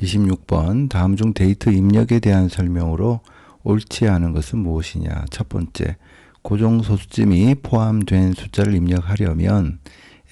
26번 다음 중 데이터 입력에 대한 설명으로 옳지 않은 것은 무엇이냐. 첫 번째, 고정 소수점이 포함된 숫자를 입력하려면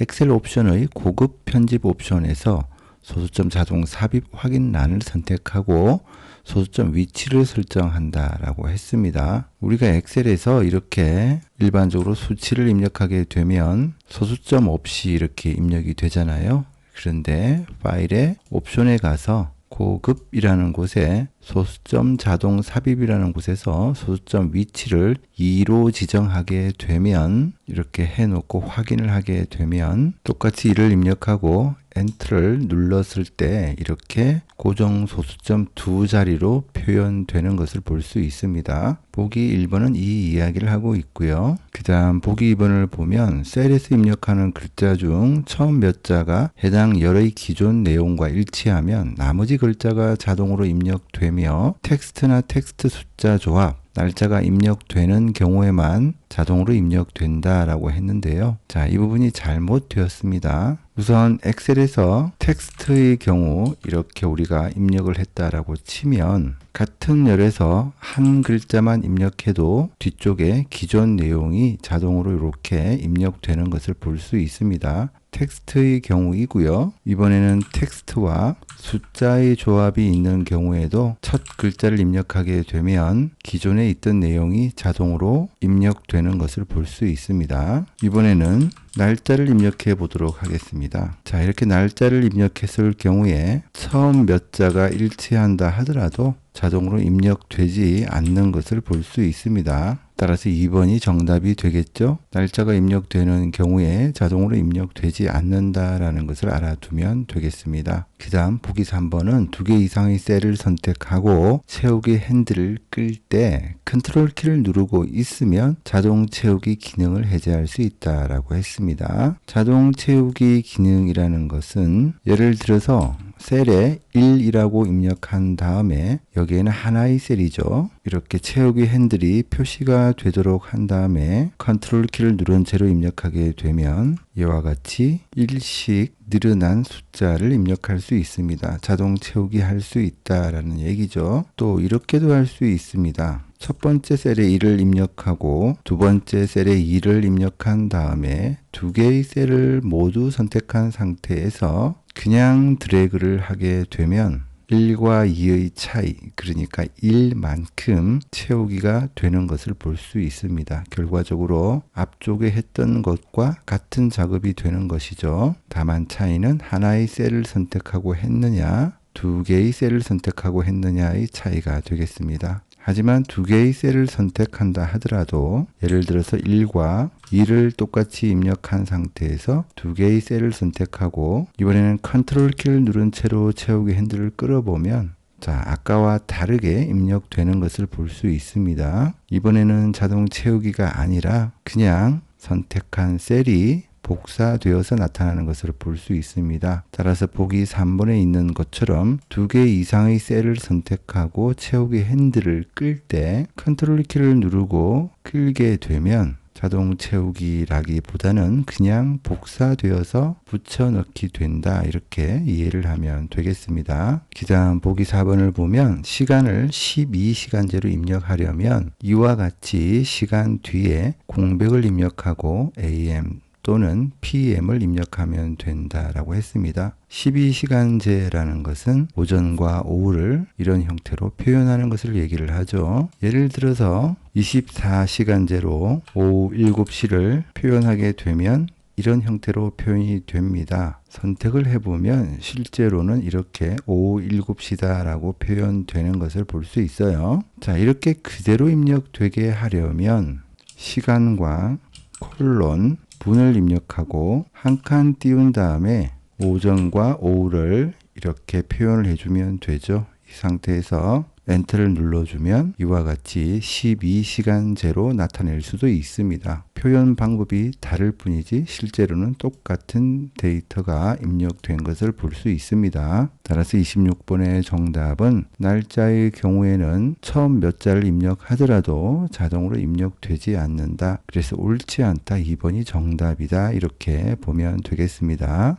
엑셀 옵션의 고급 편집 옵션에서 소수점 자동 삽입 확인란을 선택하고 소수점 위치를 설정한다 라고 했습니다. 우리가 엑셀에서 이렇게 일반적으로 수치를 입력하게 되면 소수점 없이 이렇게 입력이 되잖아요. 그런데 파일의 옵션에 가서 고급이라는 곳에 소수점 자동 삽입이라는 곳에서 소수점 위치를 2로 지정하게 되면, 이렇게 해놓고 확인을 하게 되면 똑같이 2를 입력하고 엔터를 눌렀을 때 이렇게 고정 소수점 두 자리로 표현되는 것을 볼 수 있습니다. 보기 1번은 이 이야기를 하고 있고요. 그 다음 보기 2번을 보면 셀에서 입력하는 글자 중 처음 몇 자가 해당 열의 기존 내용과 일치하면 나머지 글자가 자동으로 입력되며 텍스트나 텍스트 숫자 조합, 날짜가 입력되는 경우에만 자동으로 입력된다 라고 했는데요. 자, 이 부분이 잘못되었습니다. 우선 엑셀에서 텍스트의 경우 이렇게 우리가 입력을 했다라고 치면 같은 열에서 한 글자만 입력해도 뒤쪽에 기존 내용이 자동으로 이렇게 입력되는 것을 볼 수 있습니다. 텍스트의 경우이고요. 이번에는 텍스트와 숫자의 조합이 있는 경우에도 첫 글자를 입력하게 되면 기존에 있던 내용이 자동으로 입력되는 것을 볼 수 있습니다. 이번에는 날짜를 입력해 보도록 하겠습니다. 자, 이렇게 날짜를 입력했을 경우에 처음 몇 자가 일치한다 하더라도 자동으로 입력되지 않는 것을 볼 수 있습니다. 따라서 2번이 정답이 되겠죠. 날짜가 입력되는 경우에 자동으로 입력되지 않는다라는 것을 알아두면 되겠습니다. 그 다음 보기 3번은 2개 이상의 셀을 선택하고 채우기 핸들을 끌 때 컨트롤 키를 누르고 있으면 자동 채우기 기능을 해제할 수 있다라고 했습니다. 자동 채우기 기능이라는 것은 예를 들어서 셀에 1이라고 입력한 다음에 여기에는 하나의 셀이죠. 이렇게 채우기 핸들이 표시가 되도록 한 다음에 컨트롤 키를 누른 채로 입력하게 되면 이와 같이 1씩 늘어난 숫자를 입력할 수 있습니다. 자동 채우기 할 수 있다라는 얘기죠. 또 이렇게도 할 수 있습니다. 첫 번째 셀에 1을 입력하고 두 번째 셀에 2를 입력한 다음에 두 개의 셀을 모두 선택한 상태에서 그냥 드래그를 하게 되면 1과 2의 차이, 그러니까 1만큼 채우기가 되는 것을 볼 수 있습니다. 결과적으로 앞쪽에 했던 것과 같은 작업이 되는 것이죠. 다만 차이는 하나의 셀을 선택하고 했느냐, 두 개의 셀을 선택하고 했느냐의 차이가 되겠습니다. 하지만 두 개의 셀을 선택한다 하더라도 예를 들어서 1과 2를 똑같이 입력한 상태에서 두 개의 셀을 선택하고 이번에는 컨트롤 키를 누른 채로 채우기 핸들을 끌어보면 자, 아까와 다르게 입력되는 것을 볼 수 있습니다. 이번에는 자동 채우기가 아니라 그냥 선택한 셀이 복사되어서 나타나는 것을 볼 수 있습니다. 따라서 보기 3번에 있는 것처럼 두 개 이상의 셀을 선택하고 채우기 핸들을 끌 때 컨트롤 키를 누르고 끌게 되면 자동 채우기라기보다는 그냥 복사되어서 붙여넣기 된다, 이렇게 이해를 하면 되겠습니다. 그 다음 보기 4번을 보면 시간을 12시간제로 입력하려면 이와 같이 시간 뒤에 공백을 입력하고 AM 또는 PM을 입력하면 된다라고 했습니다. 12시간제라는 것은 오전과 오후를 이런 형태로 표현하는 것을 얘기를 하죠. 예를 들어서 24시간제로 오후 7시를 표현하게 되면 이런 형태로 표현이 됩니다. 선택을 해보면 실제로는 이렇게 오후 7시다 라고 표현되는 것을 볼 수 있어요. 자, 이렇게 그대로 입력되게 하려면 시간과 콜론 분을 입력하고 한 칸 띄운 다음에 오전과 오후를 이렇게 표현을 해주면 되죠. 이 상태에서 엔터를 눌러주면 이와 같이 12시간제로 나타낼 수도 있습니다. 표현 방법이 다를 뿐이지 실제로는 똑같은 데이터가 입력된 것을 볼 수 있습니다. 따라서 26번의 정답은 날짜의 경우에는 처음 몇 자를 입력하더라도 자동으로 입력되지 않는다. 그래서 옳지 않다. 2번이 정답이다. 이렇게 보면 되겠습니다.